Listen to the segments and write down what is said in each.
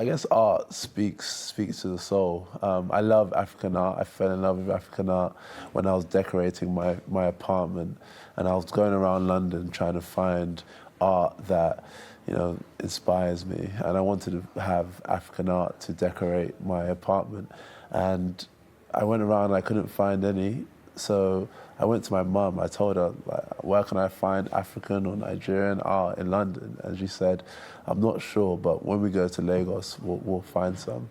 I guess art speaks to the soul. I love African art. I fell in love with African art when I was decorating my apartment, and I was going around London trying to find art that, inspires me. And I wanted to have African art to decorate my apartment. And I went around and I couldn't find any. So I went to my mum. I told her, like, where can I find African or Nigerian art in London? And she said, I'm not sure, but when we go to Lagos, we'll find some.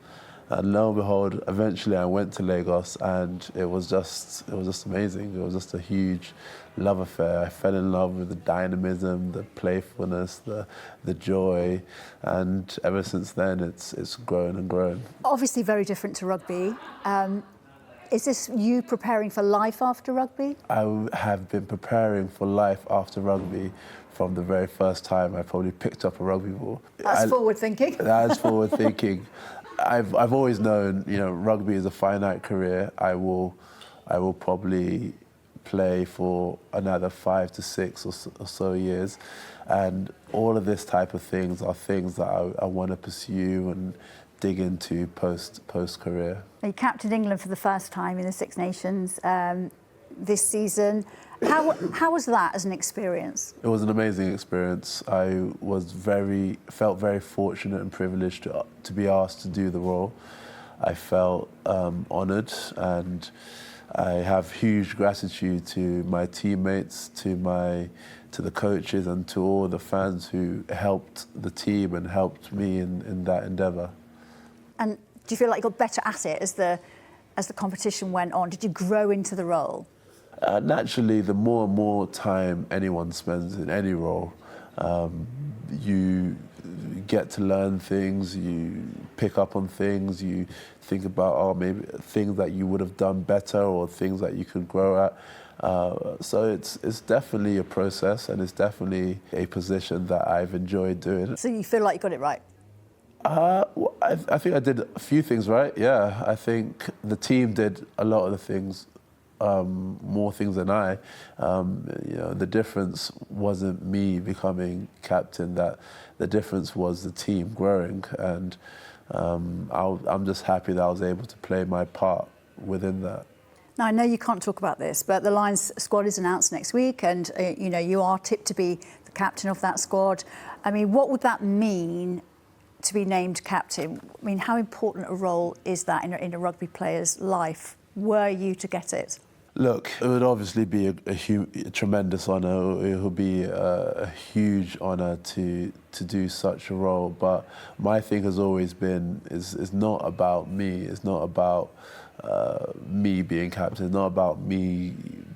And lo and behold, eventually I went to Lagos, and it was just amazing. It was just a huge love affair. I fell in love with the dynamism, the playfulness, the joy, and ever since then it's grown and grown. Obviously very different to rugby. Is this you preparing for life after rugby? I have been preparing for life after rugby from the very first time I probably picked up a rugby ball. That's forward thinking. That's forward thinking. I've always known, rugby is a finite career. I will probably play for another 5 to 6 or so years, and all of this type of things are things that I want to pursue and dig into post career. You captained England for the first time in the Six Nations this season. How was that as an experience? It was an amazing experience. I felt very fortunate and privileged to be asked to do the role. I felt honoured, and I have huge gratitude to my teammates, to the coaches, and to all the fans who helped the team and helped me in that endeavour. And do you feel like you got better at it as the competition went on? Did you grow into the role? Naturally, the more and more time anyone spends in any role, you get to learn things, you pick up on things, you think about, maybe things that you would have done better or things that you could grow at. So it's definitely a process, and it's definitely a position that I've enjoyed doing. So you feel like you got it right? I think I did a few things right, yeah. I think the team did a lot of the things, more things than I. The difference wasn't me becoming captain, that the difference was the team growing, and I'm just happy that I was able to play my part within that. Now, I know you can't talk about this, but the Lions squad is announced next week, and you are tipped to be the captain of that squad. I mean, what would that mean to be named captain? I mean, how important a role is that in a rugby player's life, were you to get it? Look, it would obviously be a tremendous honour. It would be a huge honour to do such a role. But my thing has always been, is not about me. It's not about me being captain. It's not about me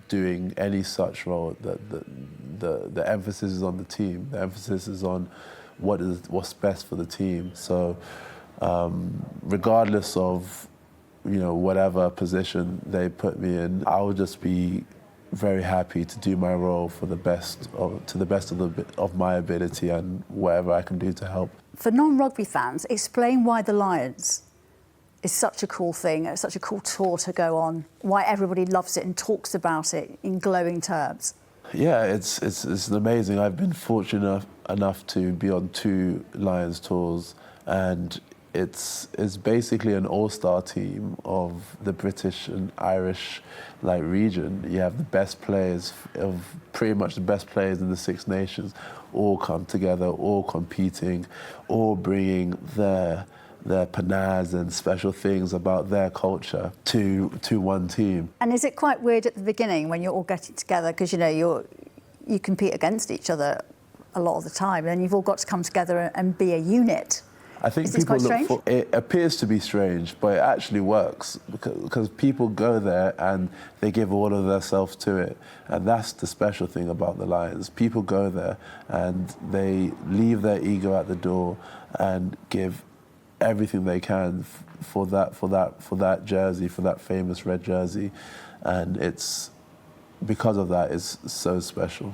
doing any such role. The emphasis is on the team. The emphasis is on what's best for the team. So regardless of whatever position they put me in, I would just be very happy to do my role to the best of my ability, and whatever I can do to help. For non-rugby fans, explain why the Lions is such a cool thing, such a cool tour to go on, why everybody loves it and talks about it in glowing terms. Yeah, it's amazing. I've been fortunate enough to be on 2 Lions tours, and it's basically an all-star team of the British and Irish region. You have the best players, pretty much the best players in the Six Nations, all come together, all competing, all bringing their panache and special things about their culture to one team. And is it quite weird at the beginning when you're all getting together, because you compete against each other a lot of the time, and you've all got to come together and be a unit? I think people look for it. Appears to be strange, but it actually works because people go there and they give all of themselves to it, and that's the special thing about the Lions. People go there and they leave their ego at the door and give everything they can for that jersey, for that famous red jersey, and it's because of that it's so special.